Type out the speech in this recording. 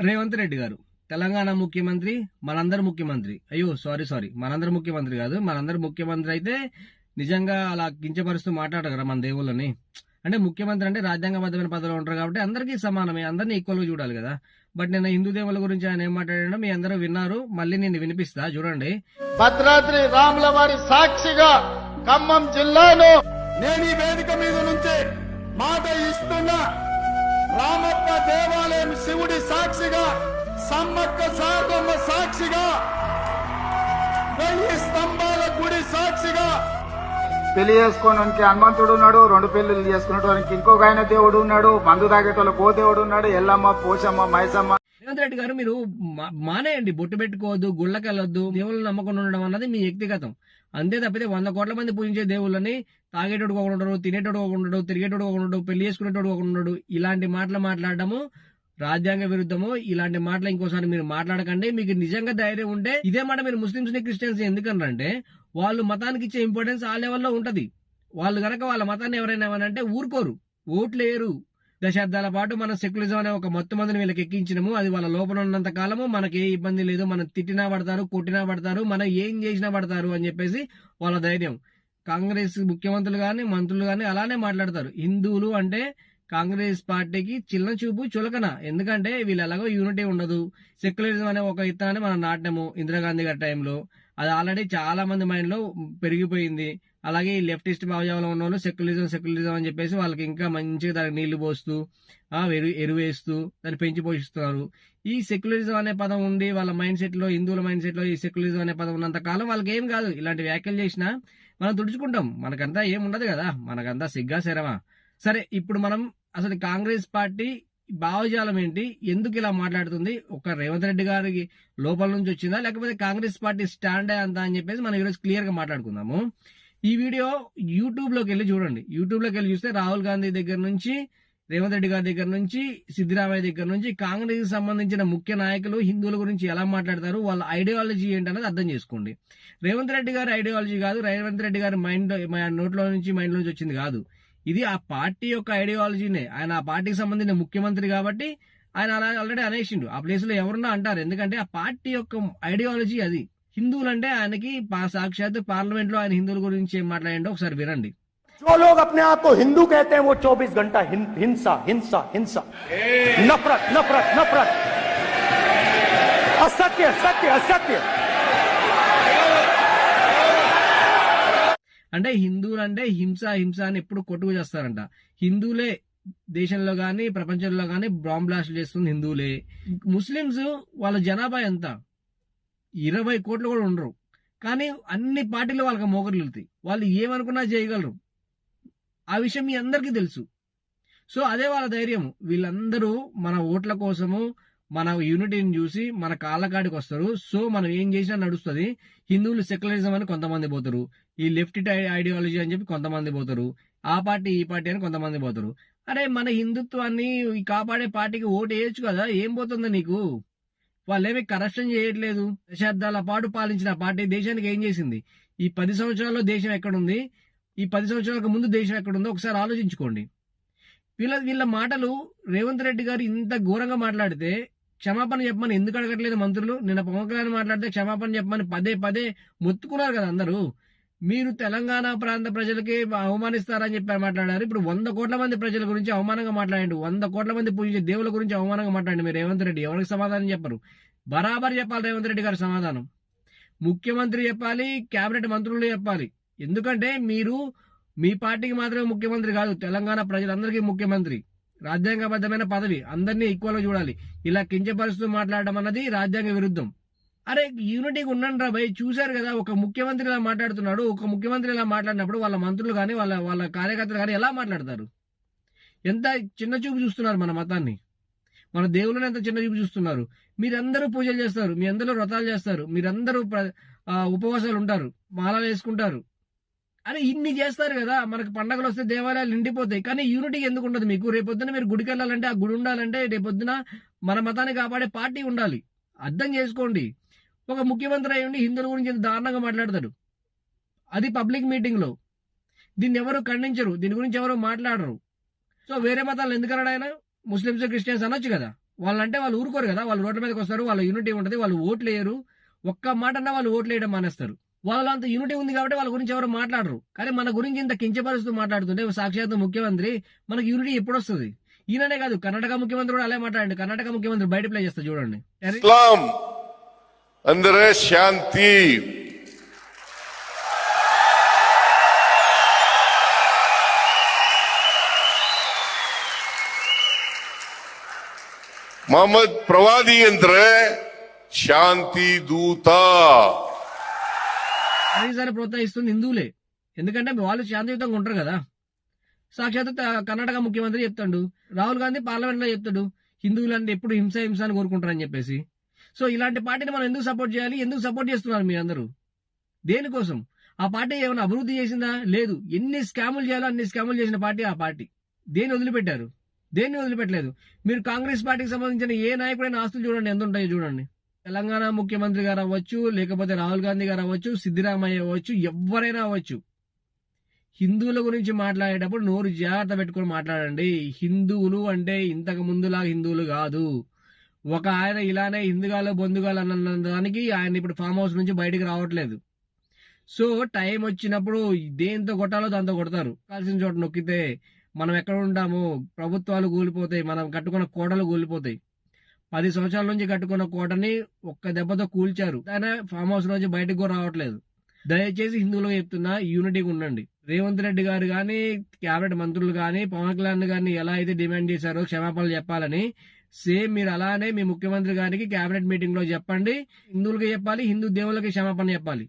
రేవంత్ రెడ్డి గారు తెలంగాణ ముఖ్యమంత్రి, మనందరి ముఖ్యమంత్రి. అయ్యో సారీ మనందరి ముఖ్యమంత్రి కాదు, మనందరి ముఖ్యమంత్రి అయితే నిజంగా అలా కించపరుస్తూ మాట్లాడగరా మన దేవుళ్ళని. అంటే ముఖ్యమంత్రి అంటే రాజ్యాంగబద్ధమైన పదవిలో ఉంటారు కాబట్టి అందరికీ సమానమే, అందరినీ ఈక్వల్ గా చూడాలి కదా. బట్ నేను హిందూ దేవుళ్ళ గురించి ఆయన ఏం మాట్లాడాడో మీ అందరూ విన్నారు. మళ్ళీ నేను వినిపిస్తా చూడండి. భద్రాద్రి రాముల వారి సాక్షిగా ఖమ్మం జిల్లాను నేను ఈ వేదిక మీద నుంచి మాట ఇస్తున్నా. రామప్ప దేవాలయం శివుడి సాక్షిగా, సమ్మక్క సారమ్మ సాక్షిగా, 1000 స్తంభాల గుడి సాక్షిగా, పెళ్లి చేసుకోవడానికి హనుమంతుడు ఉన్నాడు, 2 పెళ్లిళ్ళు చేసుకునేటానికి ఇంకొక ఆయన దేవుడు ఉన్నాడు, మందు తాగేటోళ్ళకి ఓ దేవుడు ఉన్నాడు, ఎల్లమ్మ, పోషమ్మ, మైసమ్మ. రేవంత్ రెడ్డి గారు మీరు మానేయండి, బొట్టు పెట్టుకోవద్దు, గుళ్ళకి వెళ్ళొద్దు, దేవుళ్ళు నమ్మకుండా ఉండడం అన్నది మీ వ్యక్తిగతం. అంతే తప్పితే 100 కోట్ల మంది పూజించే దేవుళ్ళని తాగేటోడు ఒక ఉండడు, తినేటోడు ఒక ఉండడు, తిరిగేటోడు ఒక ఉండడు, పెళ్లి చేసుకునేటోడు ఒక ఉండడు, ఇలాంటి మాటలు మాట్లాడటము రాజ్యాంగ విరుద్ధము. ఇలాంటి మాటలు ఇంకోసారి మీరు మాట్లాడకండి. మీకు నిజంగా ధైర్యం ఉంటే ఇదే మాట మీరు ముస్లింస్ ని క్రిస్టియన్స్ ఎందుకన్నారంటే వాళ్ళు మతానికి ఇచ్చే ఇంపార్టెన్స్ ఆ లెవెల్లో ఉంటది. వాళ్ళు గనక వాళ్ళ మతాన్ని ఎవరైనా ఏమనంటే ఊరుకోరు, ఓట్లేరు. దశాబ్దాల పాటు మనం సెక్యులరిజం అనే ఒక మొత్తం మందిని వీళ్ళకి ఎక్కించినము. అది వాళ్ళ లోపల ఉన్నంత కాలము మనకి ఏ ఇబ్బంది లేదు. మనం తిట్టినా పడతారు, కొట్టినా పడతారు, మనం ఏం చేసినా పడతారు అని చెప్పేసి వాళ్ళ ధైర్యం. కాంగ్రెస్ ముఖ్యమంత్రులు గాని మంత్రులు గాని అలానే మాట్లాడతారు. హిందువులు అంటే కాంగ్రెస్ పార్టీకి చిన్న చూపు చులకన. ఎందుకంటే వీళ్ళు ఎలాగో యూనిటీ ఉండదు. సెక్యులరిజం అనే ఒక ఇత్తనాన్ని మనం నాటినాము ఇందిరాగాంధీ గారి టైంలో. అది ఆల్రెడీ చాలా మంది మైండ్ లో పెరిగిపోయింది. అలాగే ఈ లెఫ్టిస్ట్ భావజాలంలో ఉన్న వాళ్ళు సెక్యులరిజం అని చెప్పేసి వాళ్ళకి ఇంకా మంచిగా దానికి నీళ్లు పోస్తూ ఎరువేస్తూ దాన్ని పెంచి పోషిస్తున్నారు. ఈ సెక్యులరిజం అనే పదం ఉండి వాళ్ళ మైండ్ సెట్ లో, హిందువుల మైండ్ సెట్ లో ఈ సెక్యులరిజం అనే పదం ఉన్నంత కాలం వాళ్ళకి ఏం కాదు. ఇలాంటి వ్యాఖ్యలు చేసినా మనం తుడుచుకుంటాం, మనకంతా ఏం ఉండదు కదా, మనకంతా సిగ్గా శరమా. సరే, ఇప్పుడు మనం అసలు కాంగ్రెస్ పార్టీ భావజాలం ఏంటి, ఎందుకు ఇలా మాట్లాడుతుంది, ఒక రేవంత్ రెడ్డి గారికి లోపల నుంచి వచ్చిందా లేకపోతే కాంగ్రెస్ పార్టీ స్టాండ్ అంతా అని చెప్పేసి మనం ఈరోజు క్లియర్ గా మాట్లాడుకుందాము. ఈ వీడియో యూట్యూబ్ లోకి వెళ్ళి చూడండి. యూట్యూబ్ లోకి వెళ్ళి చూస్తే రాహుల్ గాంధీ దగ్గర నుంచి, రేవంత్ రెడ్డి గారి దగ్గర నుంచి, సిద్దిరామయ్య దగ్గర నుంచి కాంగ్రెస్ కి సంబంధించిన ముఖ్య నాయకులు హిందువుల గురించి ఎలా మాట్లాడతారు, వాళ్ళ ఐడియాలజీ ఏంటనేది అర్థం చేసుకోండి. రేవంత్ రెడ్డి గారి ఐడియాలజీ కాదు, రేవంత్ రెడ్డి గారి నోట్లో నుంచి మైండ్ నుంచి వచ్చింది కాదు. ఇది ఆ పార్టీ యొక్క ఐడియాలజీనే. ఆయన ఆ పార్టీకి సంబంధించిన ముఖ్యమంత్రి కాబట్టి ఆయన అలా ఆల్రెడీ అనేసిండు. ఆ ప్లేస్ లో ఎవరున్నా అంటారు, ఎందుకంటే ఆ పార్టీ యొక్క ఐడియాలజీ అది. హిందువులు అంటే ఆయనకి సాక్షాత్ పార్లమెంట్ లో ఆయన హిందువుల గురించి ఏం మాట్లాడిండో ఒకసారి వినండి. जो लोग अपने आप को हिंदू कहते हैं वो 24 घंटा हिंसा हिंसा हिंसा, नफरत नफरत नफरत, असत्य सत्य असत्य. అంటే హిందువులు అంటే హింస హింస అని ఎప్పుడు కొట్టుకు చేస్తారంట. హిందువులే దేశంలో గాని ప్రపంచంలో గాని బాంబ్ బ్లాస్ట్లు చేస్తుంది హిందువులే. ముస్లింస్ వాళ్ళ జనాభా ఎంత, 20 కోట్లు కూడా ఉండరు. కానీ అన్ని పార్టీలు వాళ్ళకి మోకర్లు వెళ్తాయి, వాళ్ళు ఏమనుకున్నా చేయగలరు. ఆ విషయం మీ అందరికీ తెలుసు. సో అదే వాళ్ళ ధైర్యం. వీళ్ళందరూ మన ఓట్ల కోసము మన యూనిటీని చూసి మన కాళ్ళకాడికి వస్తారు. సో మనం ఏం చేసినా నడుస్తుంది. హిందువులు సెక్యులరిజం అని కొంతమంది పోతారు, ఈ లెఫ్ట్ ఐడియాలజీ అని చెప్పి కొంతమంది పోతారు, ఆ పార్టీ ఈ పార్టీ అని కొంతమంది పోతారు. అరే మన హిందుత్వాన్ని కాపాడే పార్టీకి ఓటు వేయచ్చు కదా, ఏం పోతుందో నీకు. వాళ్ళేమి కరప్షన్ చేయట్లేదు. దశాబ్దాల పాటు పాలించిన పార్టీ దేశానికి ఏం చేసింది? ఈ 10 సంవత్సరాల్లో దేశం ఎక్కడుంది, ఈ 10 సంవత్సరాలకు ముందు దేశం ఎక్కడుందో ఒకసారి ఆలోచించుకోండి. వీళ్ళ మాటలు రేవంత్ రెడ్డి గారు ఇంత ఘోరంగా మాట్లాడితే క్షమాపణ చెప్పమని ఎందుకు అడగట్లేదు మంత్రులు? నిన్న పవన్ కళ్యాణ్ మాట్లాడితే క్షమాపణ చెప్పమని పదే పదే మొత్తుకున్నారు కదా అందరూ. మీరు తెలంగాణ ప్రాంత ప్రజలకి అవమానిస్తారని చెప్పి మాట్లాడారు. ఇప్పుడు 100 కోట్ల మంది ప్రజల గురించి అవమానంగా మాట్లాడండి, 100 కోట్ల మంది పూజించే దేవుల గురించి అవమానంగా మాట్లాడండి. మీరు రేవంత్ రెడ్డి ఎవరికి సమాధానం చెప్పరు. బరాబర్ చెప్పాలి రేవంత్ రెడ్డి గారి సమాధానం. ముఖ్యమంత్రి చెప్పాలి, కేబినెట్ మంత్రులు చెప్పాలి. ఎందుకంటే మీరు మీ పార్టీకి మాత్రమే ముఖ్యమంత్రి కాదు, తెలంగాణ ప్రజలందరికీ ముఖ్యమంత్రి. రాజ్యాంగబద్ధమైన పదవి, అందరినీ ఈక్వల్ గా చూడాలి. ఇలా కించపరుస్తూ మాట్లాడడం అన్నది రాజ్యాంగ విరుద్ధం. అరే యూనిటీగా ఉండండి రా భయ్. చూశారు కదా ఒక ముఖ్యమంత్రి ఇలా మాట్లాడుతున్నాడు, ఒక ముఖ్యమంత్రి ఇలా మాట్లాడినప్పుడు వాళ్ళ మంత్రులు కానీ వాళ్ళ కార్యకర్తలు కానీ ఎలా మాట్లాడతారు? ఎంత చిన్న చూపు చూస్తున్నారు మన మతాన్ని, మన దేవుళ్ళని ఎంత చిన్న చూపు చూస్తున్నారు. మీరందరూ పూజలు చేస్తారు, మీ అందరూ వ్రతాలు చేస్తారు, మీరందరూ ఉపవాసాలు ఉంటారు, మాలలు వేసుకుంటారు. అరే ఇన్ని చేస్తారు కదా, మనకు పండగలు వస్తే దేవాలయాలు నిండిపోతాయి. కానీ యూనిటీ ఎందుకు ఉండదు మీకు? రేపొద్దున మీరు గుడికి వెళ్ళాలంటే, ఆ గుడి ఉండాలంటే రేపొద్దున మన మతాన్ని కాపాడే పార్టీ ఉండాలి. అర్థం చేసుకోండి. ఒక ముఖ్యమంత్రి అయి ఉండి హిందువుల గురించి ఎంత దారుణంగా మాట్లాడతాడు, అది పబ్లిక్ మీటింగ్ లో. దీన్ని ఎవరు ఖండించరు, దీని గురించి ఎవరు మాట్లాడరు. సో వేరే మతాలను ఎందుకన్నాడు ఆయన? ముస్లింస్ క్రిస్టియన్స్ అనొచ్చు కదా, వాళ్ళంటే వాళ్ళు ఊరుకోరు కదా, వాళ్ళు రోడ్ల మీదకి వస్తారు, వాళ్ళ యూనిటీ ఉంటుంది, వాళ్ళు ఓట్లు వేయరు. ఒక్క మాట అన్నా వాళ్ళు ఓట్లు వేయడం మానేస్తారు. వాళ్ళ అంత యూనిటీ ఉంది కాబట్టి వాళ్ళ గురించి ఎవరు మాట్లాడరు. కానీ మన గురించి ఇంత కించపరుస్తూ మాట్లాడుతుంటే సాక్షాత్ ముఖ్యమంత్రి మనకి యూనిటీ ఎప్పుడు వస్తుంది? ఈయననే కాదు, కర్ణాటక ముఖ్యమంత్రి కూడా అలా మాట్లాడండి. కర్ణాటక ముఖ్యమంత్రి బయట ప్లే చేస్తారు చూడండి. ఇస్లాం ಅಂದ್ರೆ శాంతి. ಮೊಹಮ್ಮದ್ ಪ್ರವಾದಿ ಅಂದ್ರೆ శాంతి దూత. అధికారి ప్రోత్సహిస్తుంది హిందువులే, ఎందుకంటే వాళ్ళు శాంతియుతంగా ఉంటారు కదా. సాక్షాత్ కర్ణాటక ముఖ్యమంత్రి చెప్తాడు, రాహుల్ గాంధీ పార్లమెంట్ లో చెప్తాడు హిందువులు అంటే ఎప్పుడు హింస హింస అని కోరుకుంటారని చెప్పేసి. సో ఇలాంటి పార్టీని మనం ఎందుకు సపోర్ట్ చేయాలి? ఎందుకు సపోర్ట్ చేస్తున్నారు మీ అందరూ? దేనికోసం? ఆ పార్టీ ఏమైనా అభివృద్ధి చేసిందా? లేదు. ఎన్ని స్కాములు చేయాలో అన్ని స్కాములు చేసిన పార్టీ ఆ పార్టీ. దేన్ని వదిలిపెట్టారు? దేన్ని వదిలిపెట్టలేదు. మీరు కాంగ్రెస్ పార్టీకి సంబంధించిన ఏ నాయకుడైన ఆస్తులు చూడండి, ఎంత ఉంటాయో చూడండి. తెలంగాణ ముఖ్యమంత్రి గారు అవ్వచ్చు, లేకపోతే రాహుల్ గాంధీ గారు అవ్వచ్చు, సిద్దిరామయ్య అవ్వచ్చు, ఎవరైనా అవ్వచ్చు, హిందువుల గురించి మాట్లాడేటప్పుడు నోరు జాగ్రత్త పెట్టుకొని మాట్లాడండి. హిందువులు అంటే ఇంతకు ముందులాగా హిందువులు కాదు. ఒక ఆయన ఇలానే హిందుగాలు బొందుగాలు అన్న దానికి ఆయన ఇప్పుడు ఫామ్ హౌస్ నుంచి బయటికి రావట్లేదు. సో టైం వచ్చినప్పుడు దేంతో కొట్టాలో దాంతో కొడతారు. కాల్సిన చోట నొక్కితే మనం ఎక్కడ ఉంటాము? ప్రభుత్వాలు కూలిపోతాయి, మనం కట్టుకున్న కోటలు కూలిపోతాయి. 10 సంవత్సరాల నుంచి కట్టుకున్న కోటని ఒక్క దెబ్బతో కూల్చారు. ఆయన ఫామ్ హౌస్ నుంచి బయటకు కూడా రావట్లేదు. దయచేసి హిందువులకు చెప్తున్నా, యూనిటీగా ఉండండి. రేవంత్ రెడ్డి గారు కానీ, కేబినెట్ మంత్రులు కానీ, పవన్ కళ్యాణ్ గారిని ఎలా అయితే డిమాండ్ చేశారో క్షమాపణలు చెప్పాలని, సేమ్ మీరు అలానే మీ ముఖ్యమంత్రి గారికి కేబినెట్ మీటింగ్ లో చెప్పండి. హిందువులకి చెప్పాలి, హిందూ దేవుళ్ళకి క్షమాపణ చెప్పాలి.